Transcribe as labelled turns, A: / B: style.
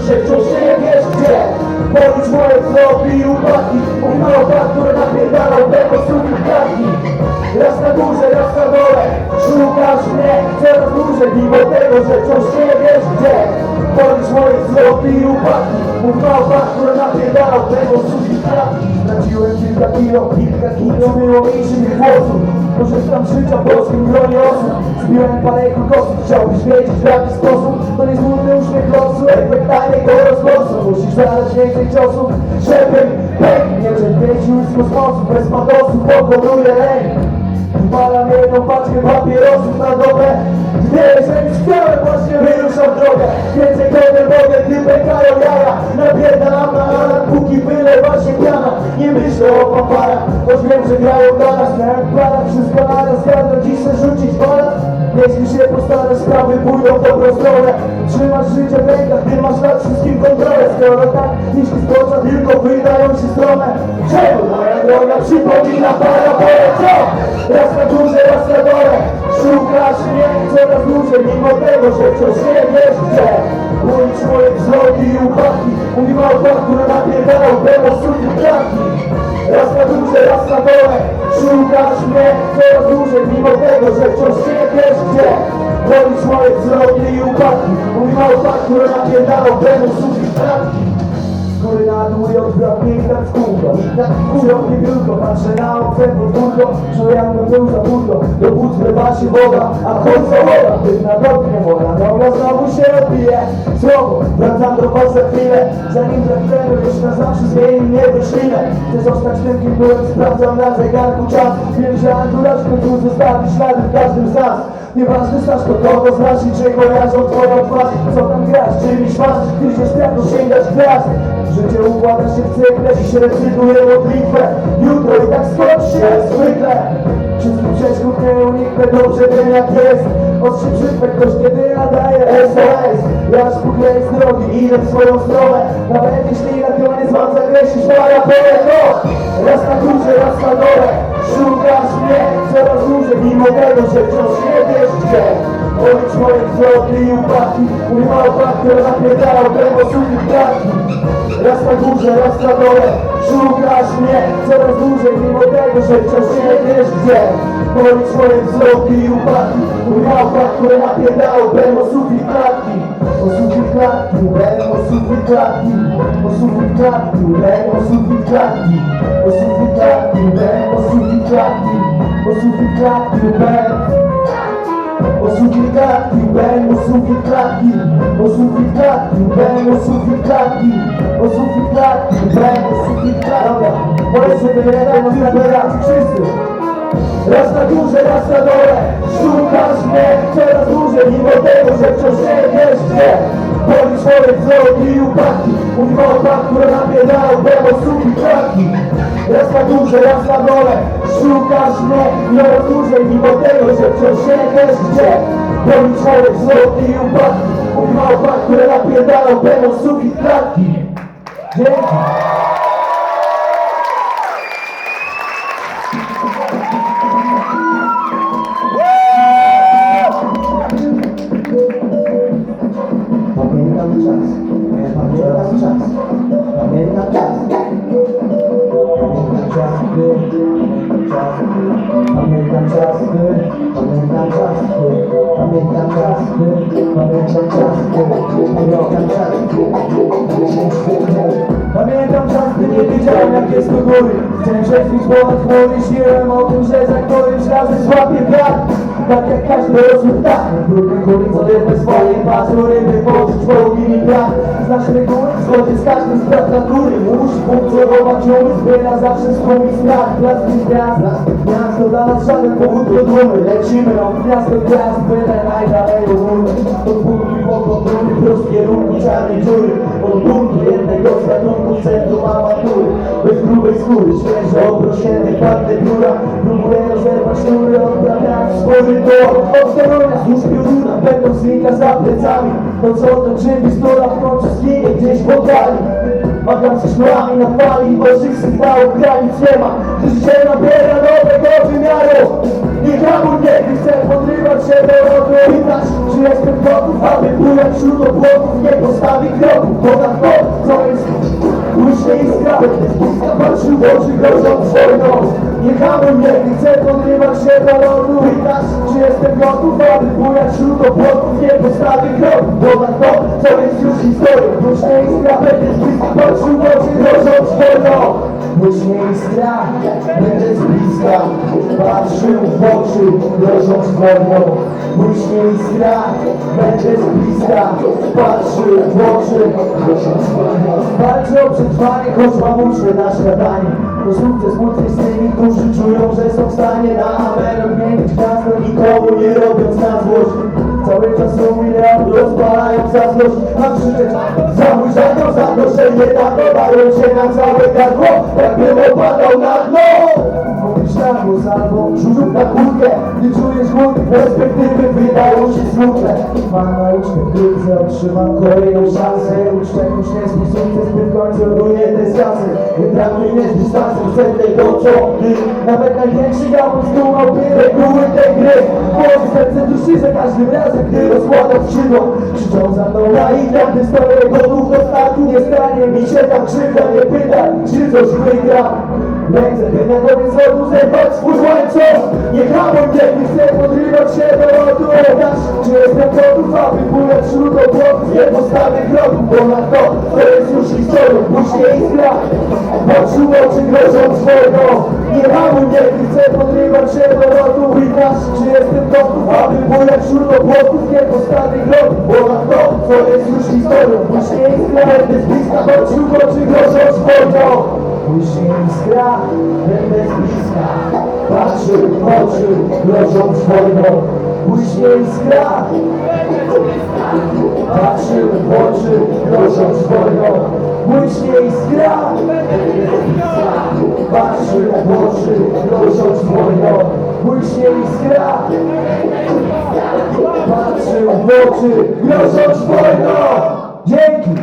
A: że wciąż nie wiesz gdzie. Policz moje floty i upadki. Mój małpa, który napierdalał tego suki klatki. Raz na górze, raz na dole. Szukasz mnie coraz dłużej, mimo tego, że wciąż nie wiesz gdzie. Policz moje floty i upadki. Mój małpa, który napierdalał tego suki klatki. Straciłem kilka kilo, zmyło mi siwych włosów. Korzystam z życia w polskim gronie osób. Zbiłem parę kokosów, chciałbyś wiedzieć w jaki sposób. To nie smutny uśmiech losu, efekt tajnego rozgłosu. Musisz zadać więcej ciosów, żeby pęknie czerpieć już z kosmosu. Bez padosu pokonuję lęk. Wypalam jedną paczkę papierosów na dobę. Wiele, że już chciałem, właśnie wyruszam w drogę. Więcej go nie mogę, gdy pękają jaja. Napierdalam na alarm, póki wylewa się piana. Nie myślę o paparach, choć wiem, że grają dla nas. Jak para wszystko naraz, jadę dziś chcę rzucić balans. Jeśli się postarasz, sprawy pójdą w dobrą stronę. Trzymasz życie w rękach, ty masz nad wszystkim kontrolę. Skoro tak, jeśli zbocza tylko wydają się stronę. Czemu moja droga przypomina parapole? Co? Raz na górze, raz na dole. Szukasz mnie coraz dłużej, mimo tego, że wciąż nie wiesz gdzie. Ulicz moje wzloty i upadki. Mój małpa, który napierdalał było suki klatki. Raz na górze, raz na dole. Szukasz mnie coraz dłużej, mimo tego, że wciąż nie wiesz gdzie. Ulicz moje wzloty i upadki. Mój małpa, który napierdalał było suki klatki. Z góry na dół i odwrot, nie tak w kółko. Środkiem biurko, patrzę na obce podwórko. Czuję jakbym był za burko. Do płuc wlewa się woda, a chodź za woda. Pyrna dotknie moja noga, znowu się odbije. Słowo, wracam do was za chwilę. Zanim traktenu już na zawsze zmieni mnie do ślinę. Chcę zostać tym, kim byłem, sprawdzam na zegarku czas. Wiem, że anturaż w końcu zostawi ślady w każdym z nas. Nieważny staż, to kogo znasz i czy kojarzą twoją twarz. Co tam grasz, czymś masz, ty się światło sięgać gwiazd. Życie układa się w cykle, dziś recytuję modlitwę. Jutro i tak skończy się jak zwykle. Wszystkich przeszkód nie uniknę, dobrze wiem jak jest. Ostrzy brzytwę ktoś kiedy nadaje SOS. Ja szpukleję z drogi, idę w swoją stronę. Nawet jeśli na koniec mam zakreślić parapole, to raz na górze, raz na dole. Szukasz mnie coraz dłużej, mimo tego, że wciąż nie wiesz gdzie. Policz moje wzloty i upadki. Mój małpa, który napierdalał tego suki klatki. Raz na górze, raz na dole. Szukasz mnie coraz dłużej, mimo tego, że wciąż nie wiesz gdzie. Policz moje wzloty i upadki. Mój małpa, który napierdalał tego suki klatki. O suki klatki, o suki klatki. O suki klatki, o suki klatki. O suki klatki, o suki klatki. O suki klatki, o suki klatki, o suki klatki. O suki klatki, o suki klatki. O suki klatki, o suki klatki. Moje sobie jeden z nabieraczy wszyscy. Raz na górze, raz na dole. Szukasz mnie coraz dłużej, mimo tego, że wciąż nie wiesz gdzie. Policz moje wzloty i upadki. Mój małpa, który napierdalał było suki klatki. Raz na górze, raz na dole. Szukasz mnie coraz dłużej, mimo tego, że wciąż nie wiesz gdzie. Policz moje wzloty i upadki. Mój małpa, który napierdalał było suki klatki. Dzięki. Pamiętam czas, pamiętam czas, pamiętam czas. Pamiętam czas, pamiętam czas, pamiętam czas, pamiętam czas, pamiętam czas, pamiętam czas. Pamiętam czas, gdy nie wiedziałem jak jest do góry. Chciałem prześwić ponad chmury, śniłem o tym, że za którymś razem złapię wiatr. Tak jak każdy rozum tak, brudny kury, co ryby swojej pazury, wypożyć bogi i brak. Znasz reguły, zgodzie z każdym spraw natury. Musi funkcjonować umy, zbiera zawsze swój strach. Plac gwiazd, miasto dla nas żaden powód do dumy. Lecimy od gwiazd do gwiazd, byle najdalej od góry. Od bunki po kontury, prost kierunku czarnej dziury. Od buntu jednego z gatunków centrum amatury. Bez grubej skóry, świeżo oproszenie, padne pióra. Próbuję rozerwać sznury, odprawiać spory to. Od sterowania służ pioruna, będą znika za plecami. To co to czym pistola w końcu zginie gdzieś w oddali. Macham ze sznurami na fali, oczych sygnałów granic nie ma. Życie nabiera nowego wymiaru. Nie hamuj mnie, gdy chcę podrywać się do lodu. Pytasz, czy jestem gotów, aby bujać wśród obłotów. Nie postawi kroku, podam to, co jest błyśnie iskra. Będę z bliska patrzył w oczy, grożąc wojną. Nie hamuj mnie, gdy chcę podrywać się do lodu. Pytasz, czy jestem gotów, aby bujać wśród obłotów. Nie postawi kroku, podam to, co jest już historią. Błyśnie iskra, będę z bliska patrzył w oczy, grożąc wojną. Błyśnie iskra, będę z bliska patrzył w oczy, grożąc wojną. Błyśnie iskra, będę z bliska patrzył w oczy, grożąc wojną. Walczę o przetrwanie, choć mam uczmy na śniadanie. To sukces multi z tymi, którzy czują, że są w stanie na amen odmienić gwiazdę, nikomu nie robiąc na złość. Cały czas są miliard, rozpalając za złość. A krzyczeć za mój żadną, za to, że nie dają się na całe gardło, jakbym opadał na dno. Mówisz tam, albo rzut na kurkę, gdy czujesz głód, perspektywy wydają się smutne. Mam nauczkę wkrótce, otrzymam kolejną szansę. Ucztę już nie swój sukces, by w końcu runie te zjazdy. Nie traktuj mnie z dystansem, chcę tego, co ty. Nawet największy gałąz dumałby reguły tej gry. Moje serce duszy za każdym razem, gdy rozkładam skrzydła. Krzyczą za mną, a i tak gdy stoję gotów do startu. Nie stanie mi się tam krzywda, nie pytaj, czy coś wygra. Ręce, by na głowie z lodu zerwać swój łańcuch. Nie hamuj mnie, gdy chcę podrywać się do lodu. Dasz, czy jestem gotów, aby bujać wśród obłotów. Nie postawię kroku, bo na to jest już historią. Błyśnie iskra, patrzył w oczy, grożąc wojną. Nie hamuj mnie, gdy chcę podrywać się do lodu. Dasz, czy jestem gotów, aby bujać wśród obłotów. Nie postawię kroku, bo na to jest już historią. Błyśnie iskra, będę z bliska, patrzył w oczy, grożąc wojną. Błyśnie iskra, będę z bliska patrzył w oczy, grożąc wojną. Błyśnie iskra, patrzył w oczy, grożąc wojną. Błyśnie iskra, patrzył w oczy, grożąc wojną. Błyśnie iskra, patrzył w oczy, grożąc wojną. Dzięki!